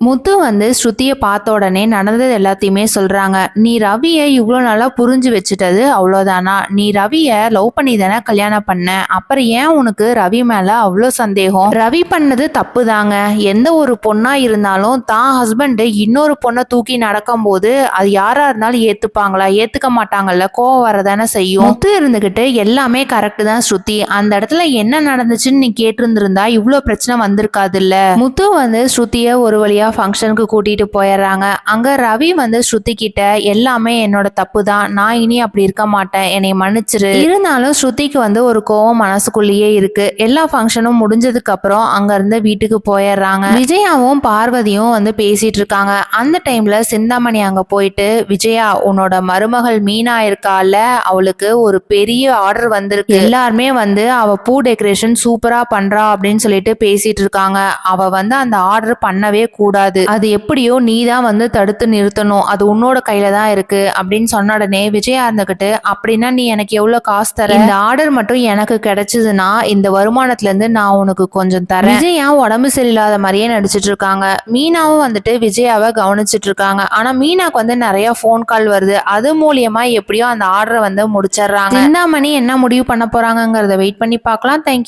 முத்து வந்து ஸ்ருதிய பார்த்த உடனே நடந்தது எல்லாத்தையுமே சொல்றாங்க. நீ ரவிய இவ்ளோ நாளா புரிஞ்சு வச்சுட்டது அவ்வளோதானா? நீ ரவிய லவ் பண்ணி தானே கல்யாணம் பண்ண. அப்புறம் ஏன் உனக்கு ரவி மேல அவ்வளோ சந்தேகம்? ரவி பண்ணது தப்பு தாங்க. எந்த ஒரு பொண்ணா இருந்தாலும் தான் ஹஸ்பண்ட் இன்னொரு பொண்ணை தூக்கி நடக்கும்போது அது யாரா இருந்தாலும் ஏத்துப்பாங்களா? ஏத்துக்க மாட்டாங்கல்ல. கோவம் வரதானே செய்யும். முத்து இருந்துகிட்டு எல்லாமே கரெக்ட் தான் ஸ்ருதி. அந்த இடத்துல என்ன நடந்துச்சுன்னு நீ கேட்டிருந்திருந்தா இவ்ளோ பிரச்சனை வந்திருக்காதுல்ல. முத்து வந்து ஸ்ருதிய ஒரு வழியா ஃபங்க்ஷனுக்கு கூட்டிட்டு போயிடுறாங்க. அங்க ரவி வந்து ஸ்ருதி கிட்ட எல்லாமே என்னோட தப்பு தான், நான் இனி அப்படி இருக்க மாட்டேன், என்னை மன்னிச்சிரு. இருந்தாலும் ஸ்ருதிக்கு வந்து ஒரு கோவம் மனசுக்குள்ளேயே இருக்கு. எல்லா ஃபங்க்ஷனும் முடிஞ்சதுக்கு அப்புறம் அங்க இருந்து வீட்டுக்கு போயிடுறாங்க. விஜயாவும் பார்வதியும் வந்து பேசிட்டு இருக்காங்க. அந்த டைம்ல சிந்தாமணி அங்க போயிட்டு, விஜயா உன்னோட மருமகள் மீனா இருக்கால, அவளுக்கு ஒரு பெரிய ஆர்டர் வந்திருக்கு. எல்லாருமே வந்து அவ பூ டெக்கரேஷன் சூப்பரா பண்றா அப்படின்னு சொல்லிட்டு பேசிட்டு இருக்காங்க. அவ வந்து அந்த ஆர்டர் பண்ணவே கூடாது, அது எப்படியோ நீ தான் வந்து தடுத்து நிறுத்தணும், அது உன்னோட கையில தான் இருக்கு அப்படின்னு சொன்ன உடனே விஜயா இருந்துகிட்டு, அப்படின்னா நீ எனக்கு எவ்வளவு காசு தர? இந்த ஆர்டர் மட்டும் எனக்கு கிடைச்சதுன்னா இந்த வருமானத்துல இருந்து நான் உனக்கு கொஞ்சம் தரேன். விஜயா உடம்பு சரியில்லாத மாதிரியே நடிச்சிட்டு இருக்காங்க. மீனாவும் வந்துட்டு விஜயாவை கவனிச்சிட்டு இருக்காங்க. ஆனா மீனாக்கு வந்து நிறைய போன் கால் வருது. அது மூலியமா எப்படியோ அந்த ஆர்டரை வந்து முடிச்சிடுறாங்க. சிந்தாமணி என்ன முடிவு பண்ண போறாங்கிறத வெயிட் பண்ணி பார்க்கலாம். தேங்க்யூ.